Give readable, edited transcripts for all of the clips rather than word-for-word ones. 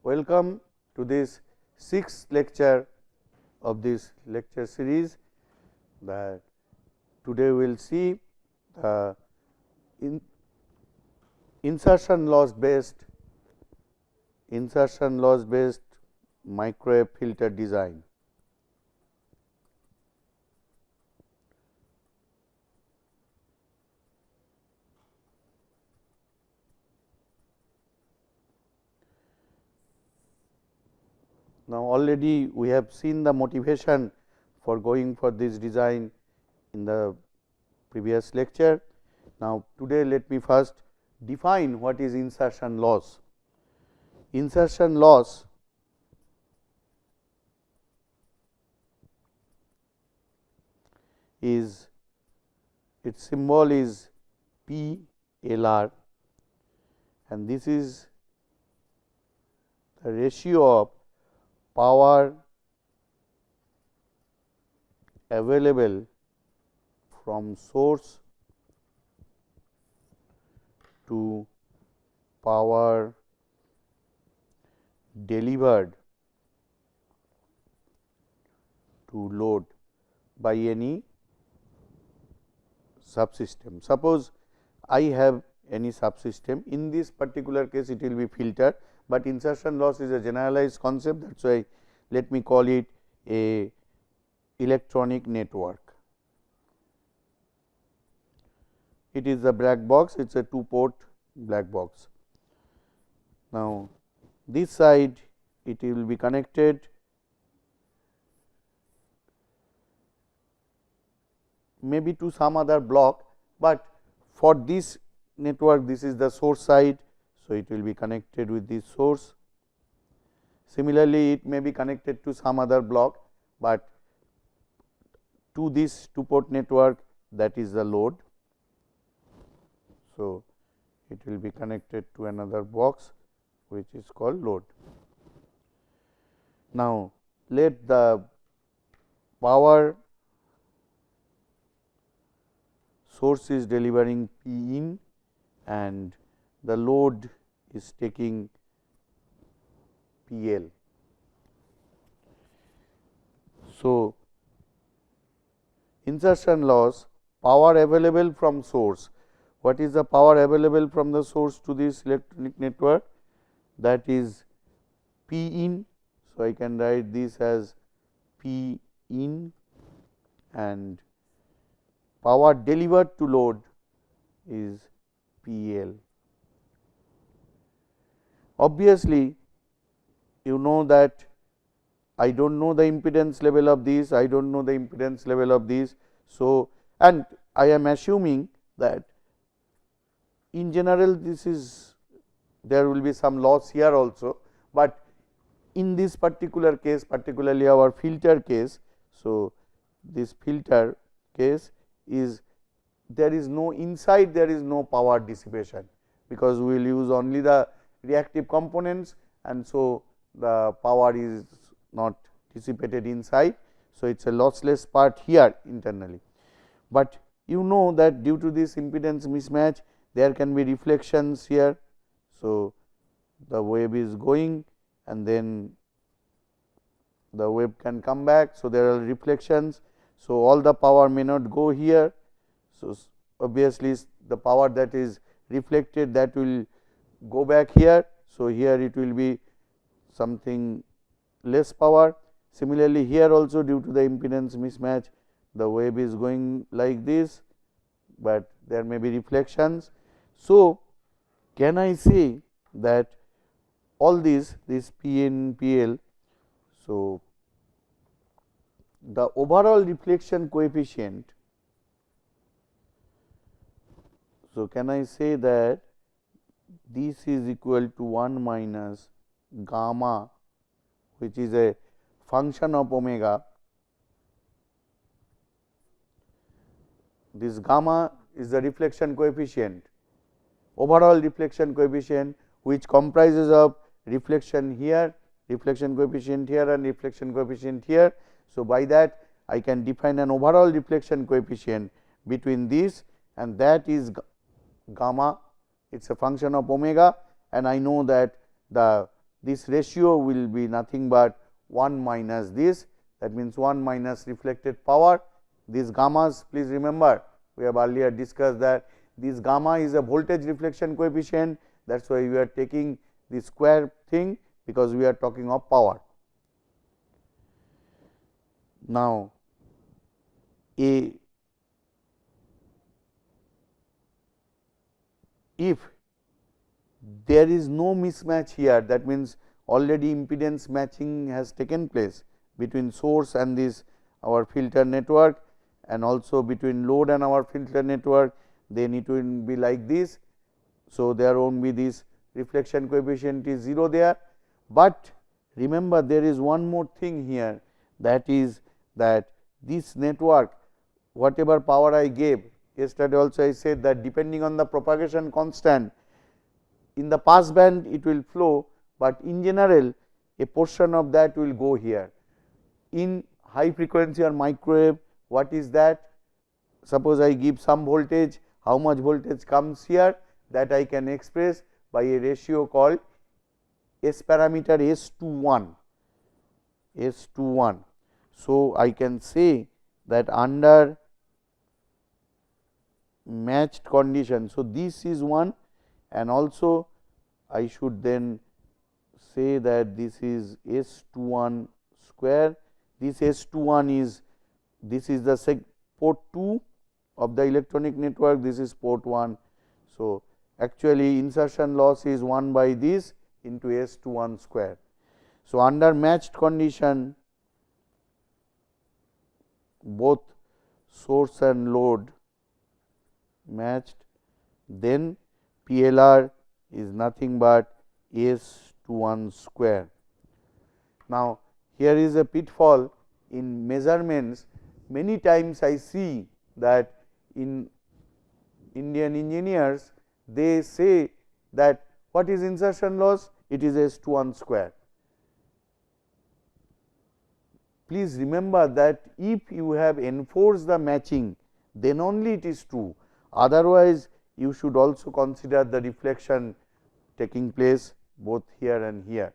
welcome to this sixth lecture of this lecture series. That today we will see the insertion loss based microwave filter design. Now, already we have seen the motivation for going for this design in the previous lecture. Now, today let me first define what is insertion loss. Insertion loss is, its symbol is PLR, and this is the ratio of power available from source to power delivered to load by any subsystem. Suppose I have any subsystem, in this particular case it will be filter, but insertion loss is a generalized concept, that is why let me call it a electronic network. It is a black box, it is a 2-port black box. Now, this side it will be connected maybe to some other block, but for this network this is the source side. So, it will be connected with this source. Similarly, it may be connected to some other block, but to this 2-port network, that is the load. So, it will be connected to another box which is called load. Now, let the power source is delivering P in and the load is taking PL. So, insertion loss, power available from source. What is the power available from the source to this electronic network? That is P in. So, I can write this as P in, and power delivered to load is PL. Obviously, you know that I do not know the impedance level of this, I do not know the impedance level of this. So, and I am assuming that in general this is, there will be some loss here also, but in this particular case, particularly our filter case. So, this filter case is, there is no inside, there is no power dissipation, because we will use only the reactive components, and so the power is not dissipated inside. So, it is a lossless part here internally, but you know that due to this impedance mismatch there can be reflections here. So, the wave is going and then the wave can come back. So, there are reflections. So, all the power may not go here. So, obviously, the power that is reflected, that will go back here. So, here it will be something less power. Similarly, here also due to the impedance mismatch, the wave is going like this, but there may be reflections. So, can I say that all this P N P L. So, the overall reflection coefficient. So, can I say that this is equal to 1 minus gamma, which is a function of omega. This gamma is the reflection coefficient, overall reflection coefficient, which comprises of reflection here, reflection coefficient here and reflection coefficient here. So, by that I can define an overall reflection coefficient between this, and that is gamma, it is a function of omega, and I know that the this ratio will be nothing but 1 minus this, that means 1 minus reflected power. These gammas, please remember, we have earlier discussed that this gamma is a voltage reflection coefficient, that is why we are taking the square thing, because we are talking of power. Now, if there is no mismatch here, that means already impedance matching has taken place between source and this our filter network, and also between load and our filter network, they need to be like this. So, there won't be this reflection coefficient is 0 there, but remember there is one more thing here, that is that this network, whatever power I gave, yesterday also I said that depending on the propagation constant, in the pass band it will flow, but in general a portion of that will go here. In high frequency or microwave, what is that? Suppose I give some voltage, how much voltage comes here, that I can express by a ratio called S parameter S21, S21. So, I can say that under matched condition. So, this is one, and also I should then say that this is S21 square. This S21 is, this is the port 2 of the electronic network, this is port 1. So, actually insertion loss is 1 by this into S21 square. So, under matched condition, both source and load matched, then PLR is nothing but S21 square. Now, here is a pitfall in measurements. Many times I see that in Indian engineers, they say that what is insertion loss? It is S21 square. Please remember that if you have enforced the matching, then only it is true. Otherwise, you should also consider the reflection taking place both here and here.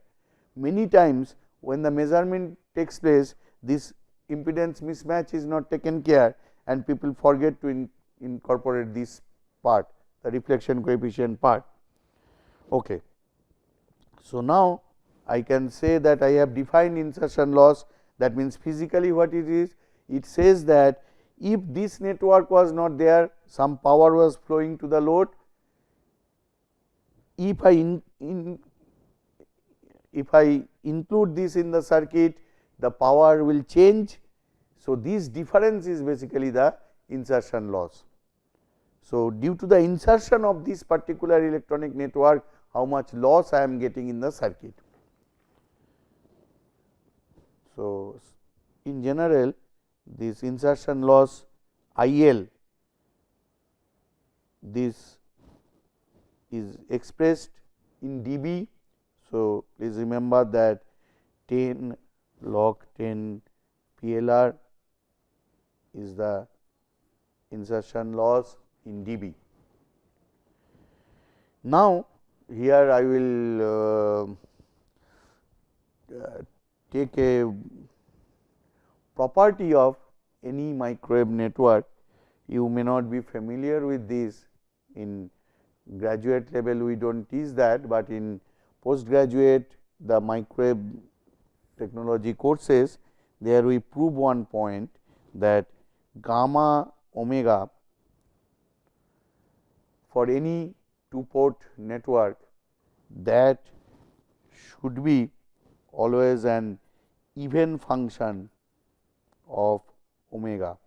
Many times when the measurement takes place, this impedance mismatch is not taken care, and people forget to incorporate this part, the reflection coefficient part. Okay. So, now I can say that I have defined insertion loss, that means physically what it is? It says that if this network was not there, some power was flowing to the load. If I include this in the circuit, the power will change. So, this difference is basically the insertion loss. So, due to the insertion of this particular electronic network, how much loss I am getting in the circuit. So, in general this insertion loss IL, this is expressed in dB. So, please remember that 10 log 10 PLR is the insertion loss in dB. Now, here I will take a property of any microwave network. You may not be familiar with this. In graduate level we do not teach that, but in postgraduate the microwave technology courses, there we prove one point, that gamma omega for any two port network, that should be always an even function of omega.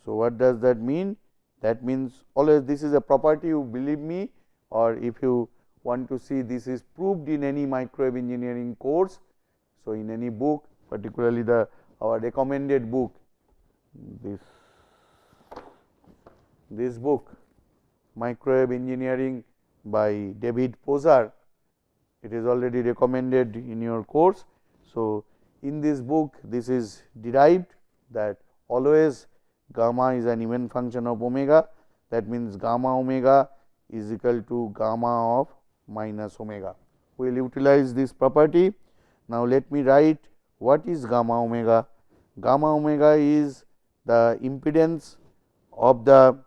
So, what does that mean? That means always this is a property, you believe me, or if you want to see, this is proved in any microwave engineering course. So, in any book, particularly our recommended book, this book Microwave Engineering by David Pozar, it is already recommended in your course. So, in this book this is derived, that always gamma is an even function of omega, that means gamma omega is equal to gamma of minus omega. We will utilize this property. Now, let me write what is gamma omega. Gamma omega is the impedance of the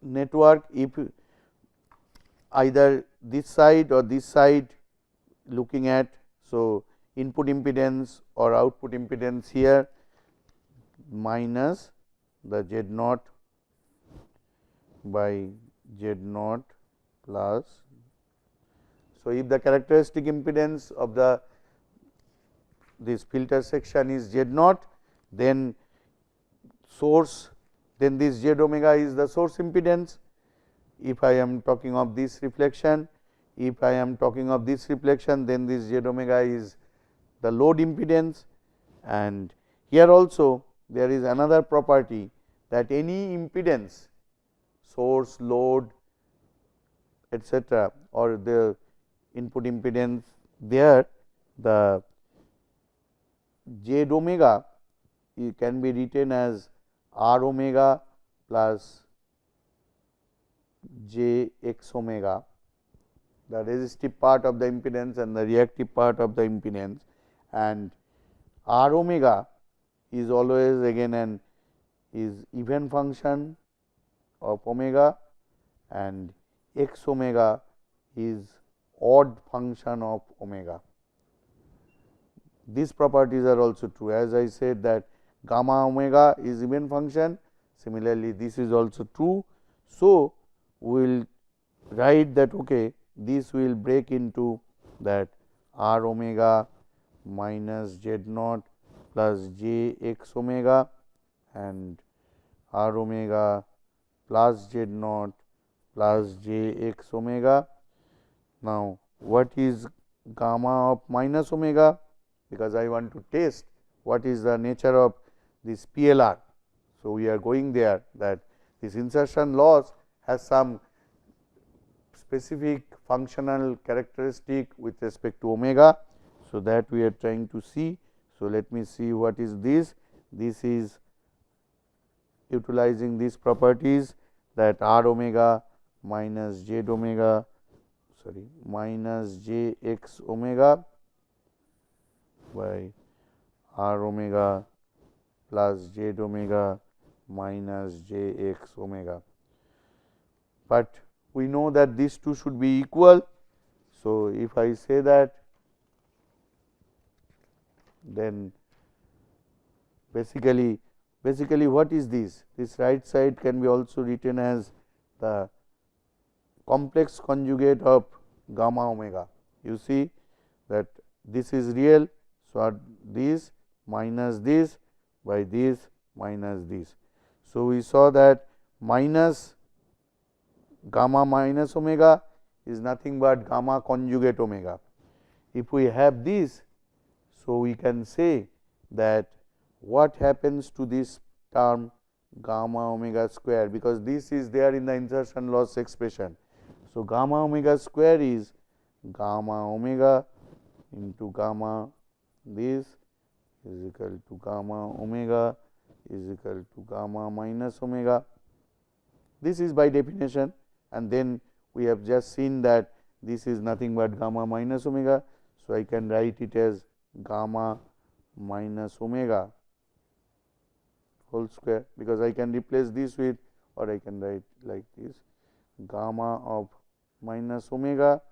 network if either this side or this side looking at. So, input impedance or output impedance here minus the Z naught by Z naught plus. So, if the characteristic impedance of this filter section is Z naught, then source, then this Z omega is the source impedance. If I am talking of this reflection, then this Z omega is the load impedance. And here also there is another property, that any impedance, source, load, etc., or the input impedance, there the Z omega can be written as R omega plus J x omega, the resistive part of the impedance and the reactive part of the impedance, and R omega is always again is even function of omega, and x omega is odd function of omega. These properties are also true, as I said that gamma omega is even function. Similarly, this is also true. So, we will write that this will break into that R omega minus Z naught plus J x omega and R omega plus Z naught plus J x omega. Now, what is gamma of minus omega? Because I want to test what is the nature of this PLR. So, we are going there, that this insertion loss has some specific functional characteristic with respect to omega. So, that we are trying to see. So, let me see what is this. This is utilizing these properties, that R omega minus J omega minus J x omega by R omega plus Z omega minus J x omega. But we know that these two should be equal. So, if I say that, then basically what is this? This right side can be also written as the complex conjugate of gamma omega. You see that this is real. So, this minus this by this minus this. So, we saw that minus gamma minus omega is nothing but gamma conjugate omega. If we have this, so we can say that what happens to this term gamma omega square, because this is there in the insertion loss expression. So, gamma omega square is gamma omega into gamma this is equal to gamma omega is equal to gamma minus omega. This is by definition, and then we have just seen that this is nothing but gamma minus omega. So, I can write it as gamma minus omega whole square, because I can replace this with, or I can write like this, gamma of minus omega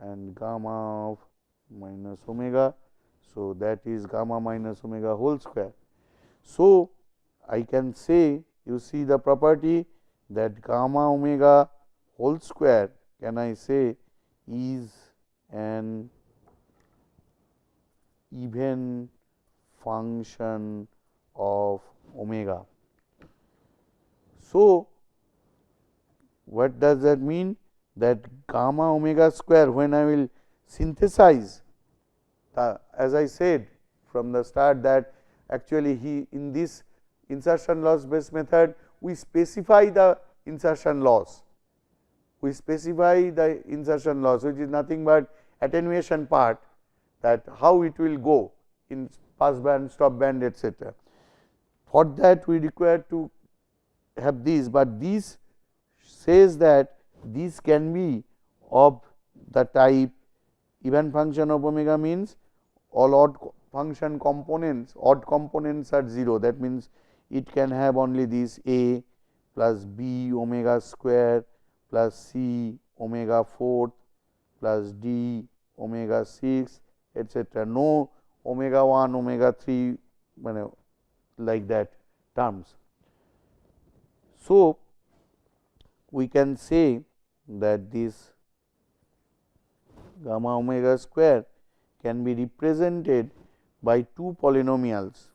and gamma of minus omega. So, that is gamma minus omega whole square. So, I can say, you see the property that gamma omega whole square, can I say, is an even function of omega. So, what does that mean? That gamma omega square, when I will synthesize, as I said from the start, that actually in this insertion loss based method, we specify the insertion loss. We specify the insertion loss, which is nothing but attenuation part, that how it will go in pass band, stop band, etc. For that we require to have these, but this says that this can be of the type even function of omega means all odd function components, odd components are 0. That means, it can have only this a plus b omega square plus c omega 4th plus d omega 6 etc. No omega 1, omega 3 like that terms. So, we can say that this gamma omega square can be represented by two polynomials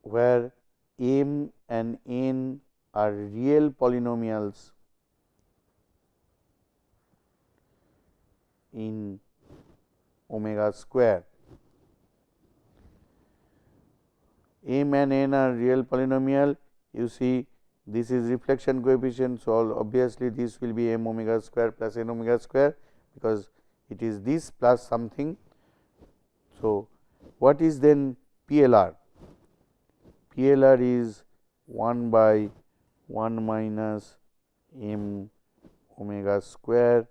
where m and n are real polynomials in omega square. M and n are real polynomial. You see, this is reflection coefficient. So, obviously, this will be m omega square plus n omega square, because it is this plus something. So, what is then PLR? PLR is 1 by 1 minus m omega square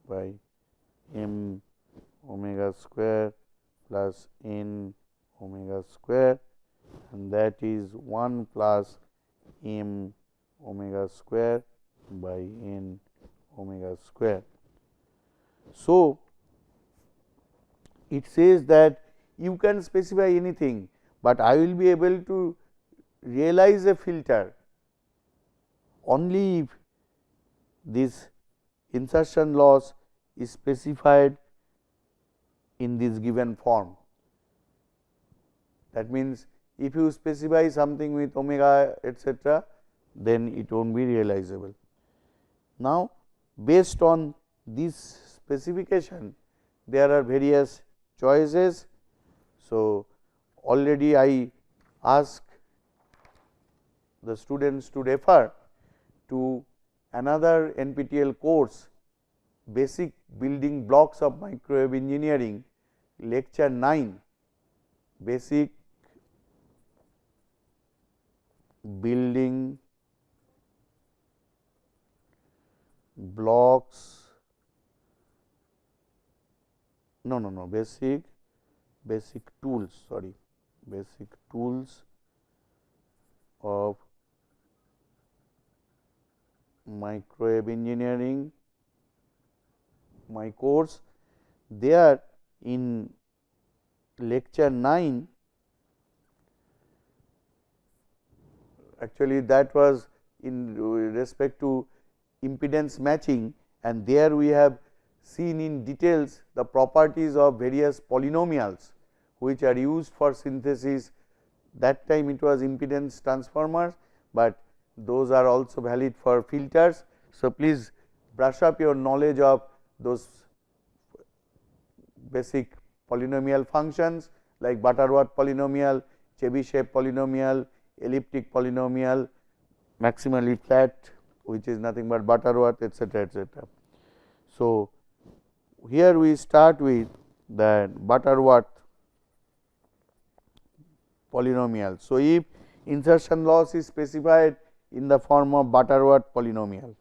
by m omega square plus n omega square, and that is 1 plus m omega square by n omega square. So, it says that you can specify anything, but I will be able to realize a filter only if this insertion loss is specified in this given form. That means, if you specify something with omega etc., then it will not be realizable. Now, based on this specification, there are various choices. So, already I ask the students to refer to another NPTEL course, Basic Building Blocks of Microwave Engineering, lecture 9, Basic Building Blocks, basic tools, sorry, basic tools of microwave engineering, my course. There in lecture 9, actually that was in respect to impedance matching, and there we have seen in details the properties of various polynomials which are used for synthesis. That time it was impedance transformers, but those are also valid for filters. So, please brush up your knowledge of those basic polynomial functions like Butterworth polynomial, Chebyshev polynomial, elliptic polynomial, maximally flat, which is nothing but Butterworth, etc., etc. So, here we start with the Butterworth polynomial. So, if insertion loss is specified in the form of Butterworth polynomial,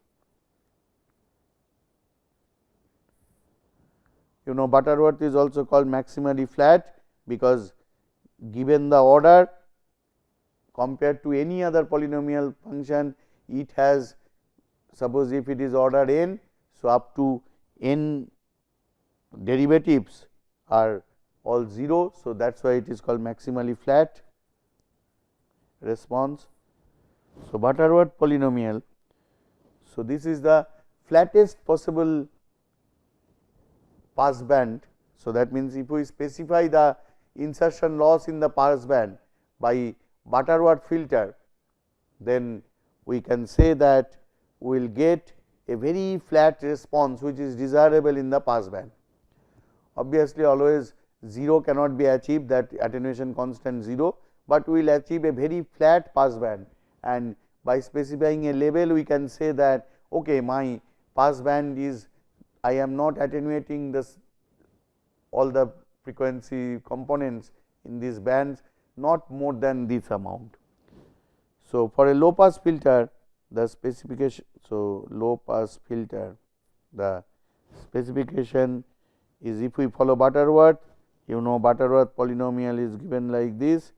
you know Butterworth is also called maximally flat, because given the order compared to any other polynomial function, it has, suppose if it is order n, so up to n derivatives are all 0. So, that is why it is called maximally flat response. So, Butterworth polynomial. So, this is the flattest possible pass band. So, that means, if we specify the insertion loss in the pass band by Butterworth filter, then we can say that we will get a very flat response which is desirable in the pass band. Obviously, always 0 cannot be achieved, that attenuation constant 0, but we will achieve a very flat pass band, and by specifying a label we can say that okay, my pass band is, I am not attenuating this all the frequency components in these bands, not more than this amount. So, for a low pass filter, the specification, so low pass filter, the specification is, if we follow Butterworth, you know Butterworth polynomial is given like this.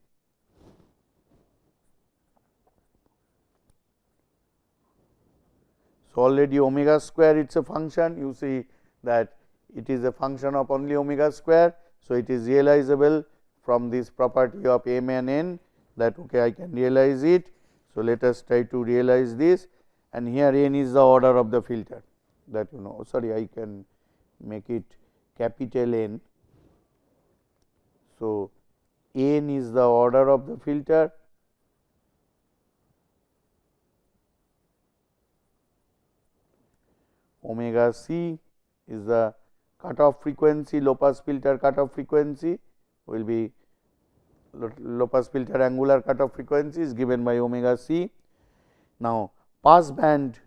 So, already omega square, it is a function, you see that it is a function of only omega square. So, it is realizable from this property of m and n, that okay, I can realize it. So, let us try to realize this, and here n is the order of the filter, that you know, sorry, I can make it capital N. So, n is the order of the filter, omega c is the cutoff frequency, low pass filter cutoff frequency will be low pass filter angular cutoff frequency is given by omega c. Now, pass band,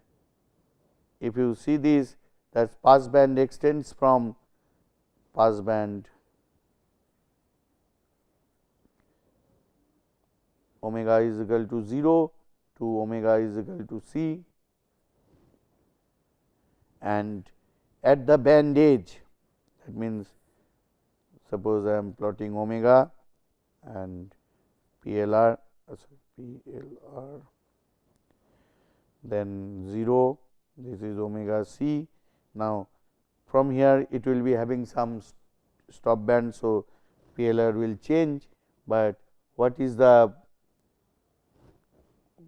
if you see this, that pass band extends from pass band omega is equal to 0 to omega is equal to c, and at the band edge, that means suppose I am plotting omega and PLR, then 0, this is omega c. Now, from here it will be having some stop band. So, PLR will change, but what is the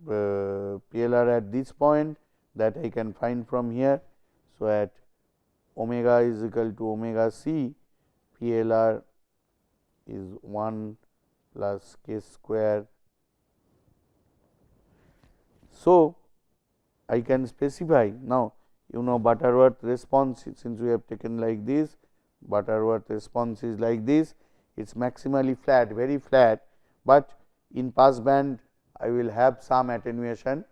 PLR at this point, that I can find from here. So, at omega is equal to omega c, PLR is 1 plus k square. So, I can specify now, you know Butterworth response, since we have taken like this, Butterworth response is like this, it is maximally flat, very flat, but in pass band I will have some attenuation,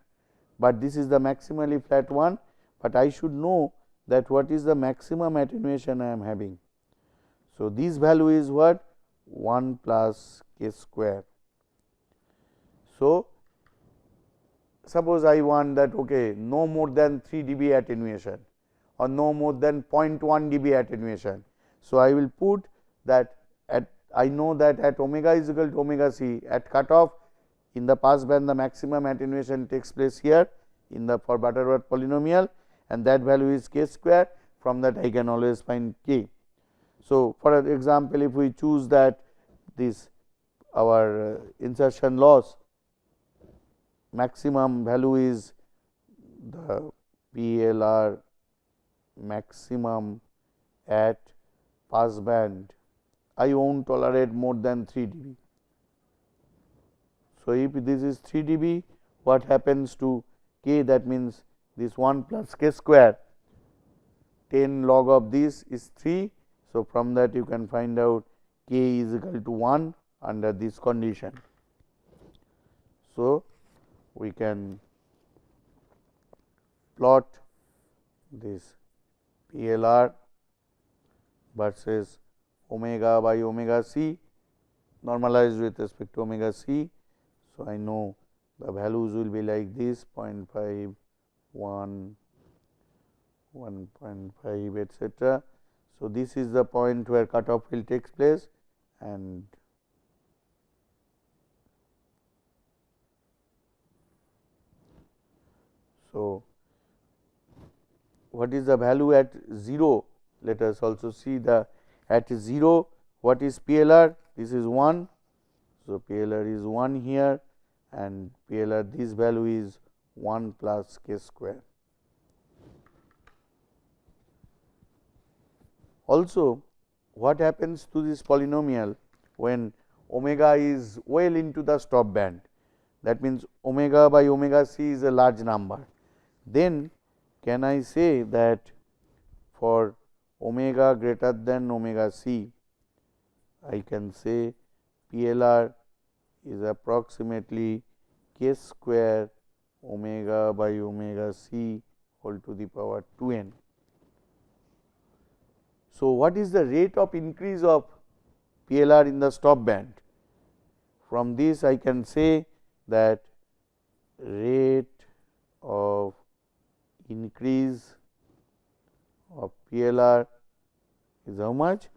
but this is the maximally flat one, but I should know that what is the maximum attenuation I am having. So, this value is what? 1 plus k square. So, suppose I want that okay, no more than 3 dB attenuation or no more than 0.1 dB attenuation. So, I will put that at, I know that at omega is equal to omega c, at cutoff in the pass band the maximum attenuation takes place here in the for Butterworth polynomial, and that value is k square. From that I can always find k. So, for example, if we choose that this our insertion loss maximum value is the PLR maximum at pass band, I won't tolerate more than 3 dB. So, if this is 3 dB, what happens to k, that means this 1 plus k square, 10 log of this is 3. So, from that you can find out k is equal to 1 under this condition. So, we can plot this PLR versus omega by omega c normalized with respect to omega c. So, I know the values will be like this 0.5, 1, 1.5 etc. So, this is the point where cutoff will takes place, and so what is the value at 0? Let us also see the at 0 what is PLR, this is 1. So, PLR is 1 here, and PLR this value is 1 plus k square. Also, what happens to this polynomial when omega is well into the stop band, that means omega by omega c is a large number. Then can I say that for omega greater than omega c, I can say PLR is approximately k square omega by omega c whole to the power 2n. So, what is the rate of increase of PLR in the stop band. From this I can say that rate of increase of PLR is how much?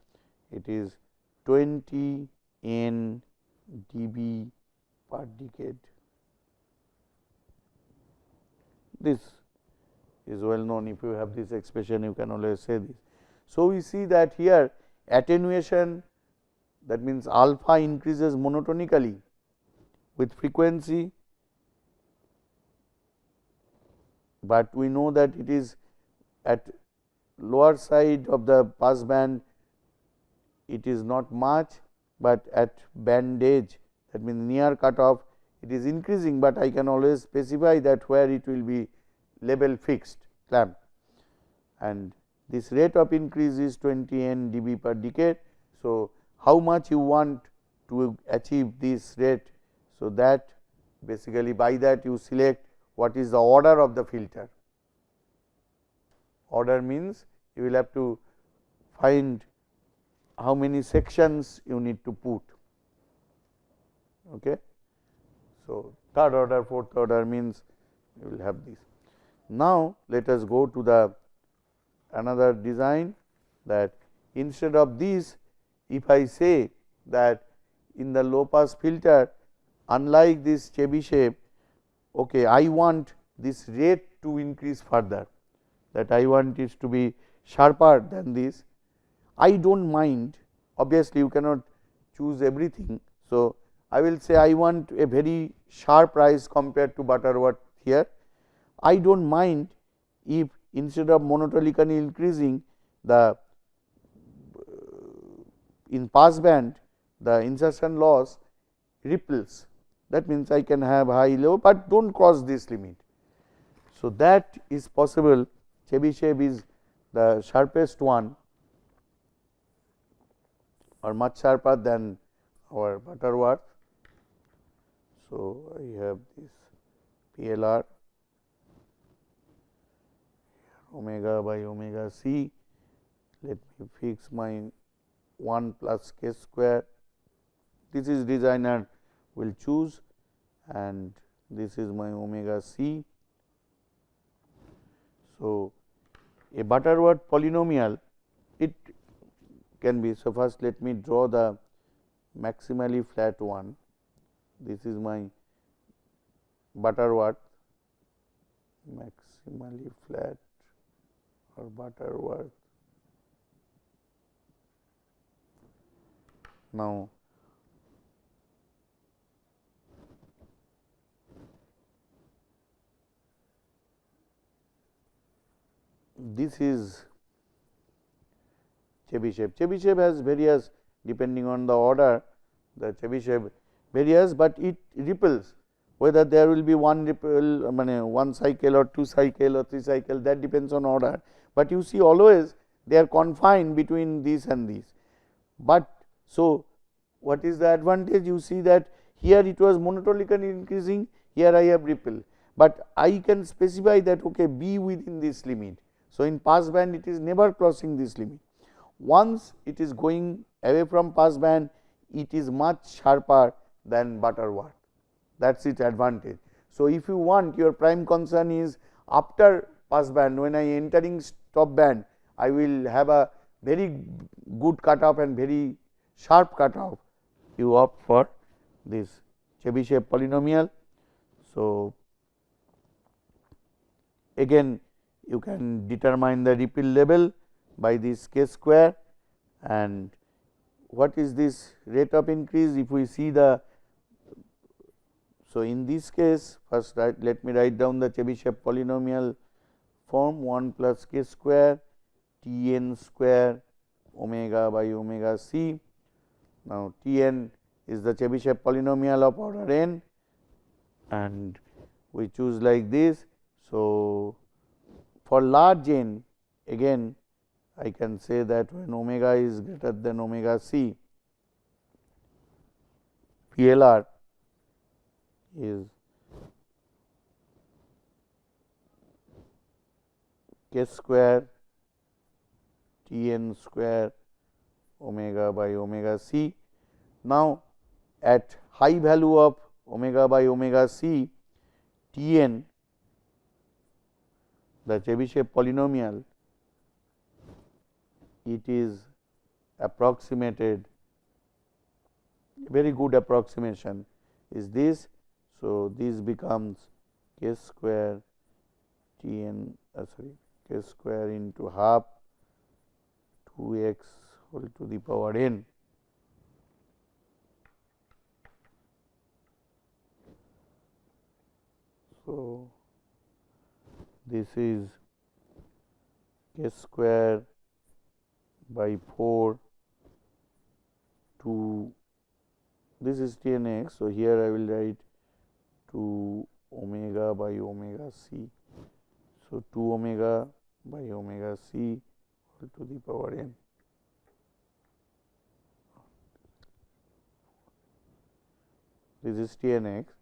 It is 20 n dB per decade. This is well known. If you have this expression, you can always say this. So, we see that here attenuation, that means alpha increases monotonically with frequency, but we know that it is at lower side of the pass band, it is not much, but at band edge, that means near cutoff, it is increasing, but I can always specify that where it will be level fixed clamp, and this rate of increase is 20 n dB per decade. So, how much you want to achieve this rate? So, that basically by that you select what is the order of the filter. Order means you will have to find how many sections you need to put. Okay. So, third order, fourth order means you will have this. Now, let us go to the another design, that instead of this, if I say that in the low pass filter, unlike this Chebyshev, okay, I want this rate to increase further, that I want it to be sharper than this. I do not mind, obviously you cannot choose everything. So, I will say I want a very sharp rise compared to Butterworth here. I do not mind if instead of monotonically increasing the in pass band, the insertion loss ripples, that means I can have high low, but do not cross this limit. So, that is possible. Chebyshev is the sharpest one or much sharper than our Butterworth. So, I have this PLR omega by omega c. Let me fix my 1 plus k square. This is designer will choose, and this is my omega c. So, a Butterworth polynomial, it can be. So, first let me draw the maximally flat one. This is my Butterworth maximally flat or Butterworth. Now, this is Chebyshev. Chebyshev has various, depending on the order, the Chebyshev various, but it ripples, whether there will be one ripple, one cycle or two cycle or three cycle, that depends on order. But you see always they are confined between this and this. But so, what is the advantage? You see that here it was monotonically increasing, here I have ripple, but I can specify that okay, be within this limit. So, in pass band it is never crossing this limit. Once it is going away from pass band, it is much sharper than Butterworth, that is its advantage. So, if you want, your prime concern is after pass band, when I entering stop band, I will have a very good cutoff and very sharp cutoff, you opt for this Chebyshev polynomial. So, again you can determine the ripple level by this k square, and what is this rate of increase? If we see the, so in this case, first let me write down the Chebyshev polynomial form 1 plus k square T n square omega by omega c. Now, T n is the Chebyshev polynomial of order n, and we choose like this. So, for large n, again I can say that when omega is greater than omega c, PLR is k square T n square omega by omega c. Now, at high value of omega by omega c, T n, the Chebyshev polynomial, it is approximated, very good approximation is this. So, this becomes k square T n k square into half 2 x whole to the power n. So, this is k square by 4 to, this is T n x. So, here I will write 2 omega by omega c. So, 2 omega by omega c whole to the power n. This is T n x.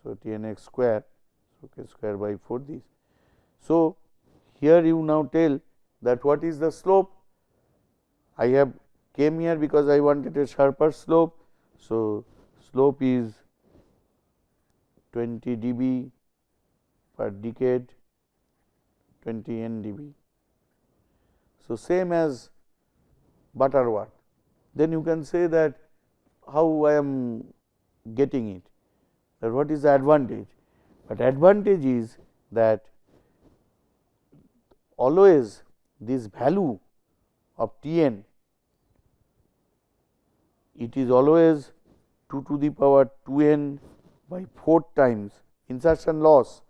So, T n x square. So, k square by 4 this. So, here you now tell that what is the slope. I have came here because I wanted a sharper slope. So, slope is 20 dB per decade, 20 n dB. So, same as Butterworth. Then you can say that how I am getting it, that what is the advantage. But advantage is that always this value of T n, it is always 2 to the power 2 n by 4 times insertion loss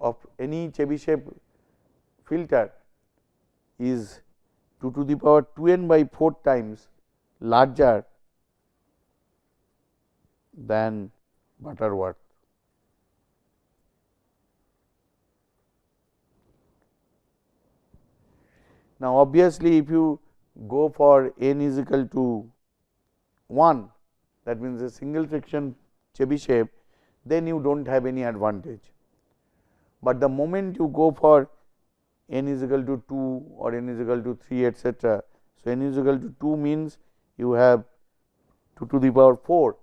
of any Chebyshev filter is 2 to the power 2 n by 4 times larger than Butterworth. Now, obviously, if you go for n is equal to 1, that means a single section Chebyshev, then you do not have any advantage. But the moment you go for n is equal to 2 or n is equal to 3, etc. So, n is equal to 2 means you have 2 to the power 4,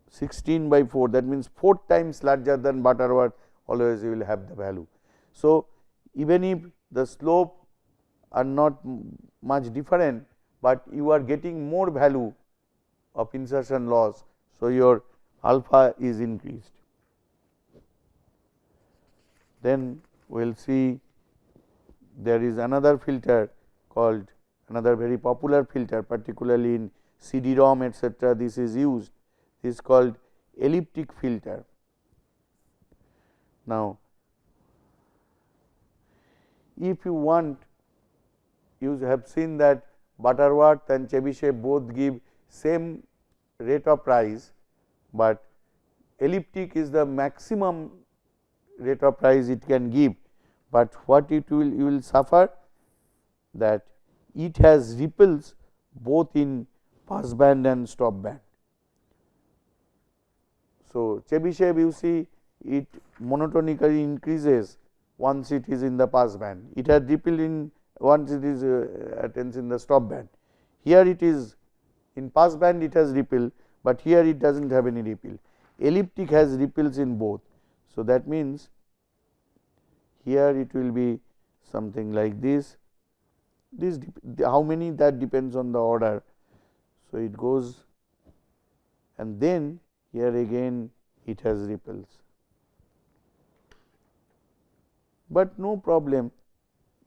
16 by 4, that means 4 times larger than Butterworth, always you will have the value. So, even if the slope are not much different, but you are getting more value of insertion loss. So, your alpha is increased. Then we will see there is another filter called, another very popular filter, particularly in CD-ROM, etc. This is used, this is called elliptic filter. Now, if you want, you have seen that Butterworth and Chebyshev both give same rate of rise, but elliptic is the maximum rate of rise it can give, but what it will, you will suffer, that it has ripples both in pass band and stop band. So, Chebyshev you see it monotonically increases once it is in the pass band, it has ripple in once it is attends in the stop band. Here it is in pass band, it has ripple, but here it does not have any ripple. Elliptic has ripples in both. So, that means here it will be something like this, how many, that depends on the order. So, it goes, and then here again it has ripples, but no problem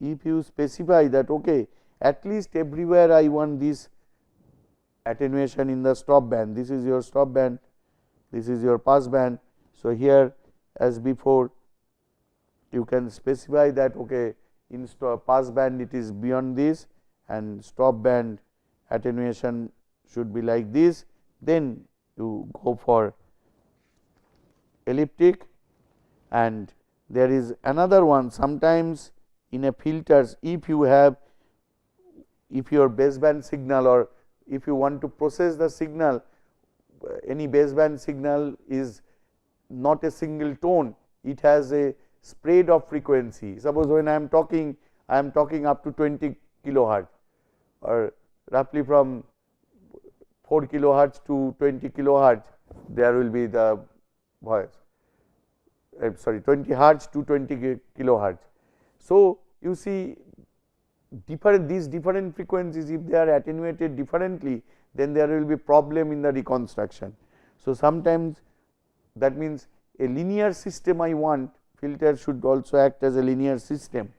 if you specify that okay, at least everywhere I want this attenuation in the stop band. This is your stop band, this is your pass band. So, here as before you can specify that okay, in pass band it is beyond this and stop band attenuation should be like this, then you go for elliptic. And there is another one, sometimes in a filters, if you have, if your baseband signal or if you want to process the signal, any baseband signal is not a single tone, it has a spread of frequency. Suppose when I am talking up to 20 kilohertz. or roughly from 4 kilohertz to 20 kilohertz, there will be the voice, sorry, 20 hertz to 20 kilohertz. So, you see these different frequencies, if they are attenuated differently, then there will be problem in the reconstruction. So, sometimes that means a linear system I want, filter should also act as a linear system.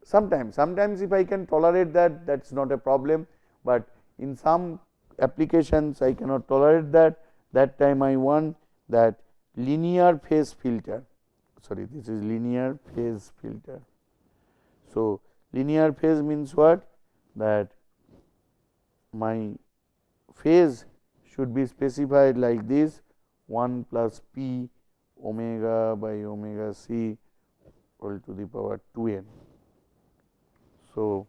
Sometimes if I can tolerate that, that is not a problem, but in some applications I cannot tolerate that time I want that linear phase filter, sorry, this is linear phase filter. So, linear phase means what? That my phase should be specified like this, 1 plus p omega by omega c whole to the power 2n. So,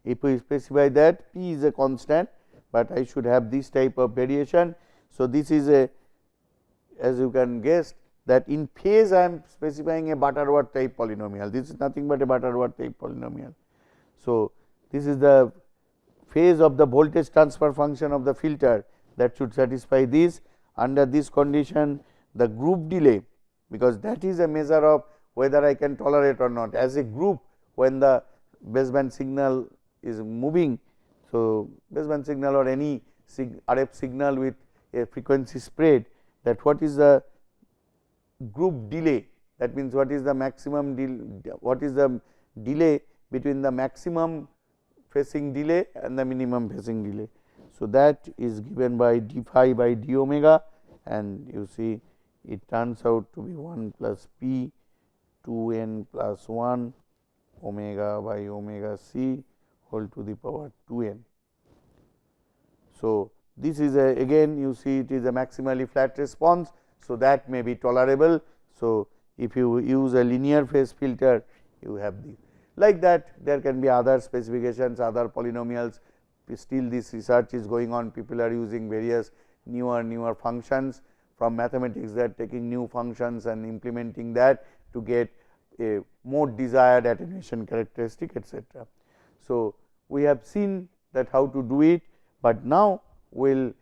if we specify that p is a constant, but I should have this type of variation. So, this is a, as you can guess, that in phase I am specifying a Butterworth type polynomial. This is nothing but a Butterworth type polynomial. So, this is the phase of the voltage transfer function of the filter that should satisfy this. Under this condition, the group delay, because that is a measure of whether I can tolerate or not. As a group, when the baseband signal is moving, so baseband signal or any RF signal with a frequency spread, that what is the group delay, that means what is the maximum delay between the maximum phasing delay and the minimum phasing delay. So, that is given by d phi by d omega, and you see it turns out to be 1 plus p 2n plus 1 omega by omega c whole to the power 2n. So, this is a, again you see it is a maximally flat response. So, that may be tolerable. So, if you use a linear phase filter, you have the like that. There can be other specifications, other polynomials, still this research is going on, people are using various newer functions from mathematics, they are taking new functions and implementing that to get a more desired attenuation characteristic, etc. So, we have seen that how to do it, but now we will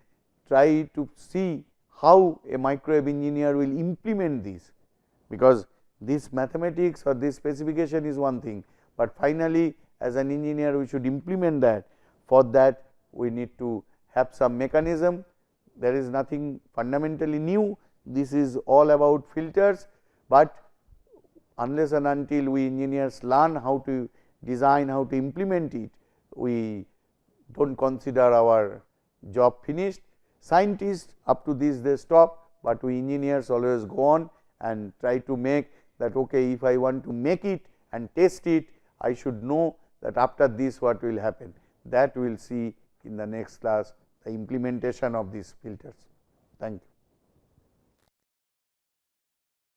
try to see how a microwave engineer will implement this, because this mathematics or this specification is one thing, but finally as an engineer we should implement that. For that we need to have some mechanism. There is nothing fundamentally new, this is all about filters, but unless and until we engineers learn how to design, how to implement it, we do not consider our job finished. Scientists up to this they stop, but we engineers always go on and try to make that okay, if I want to make it and test it, I should know that after this what will happen. That we will see in the next class, the implementation of these filters. Thank you.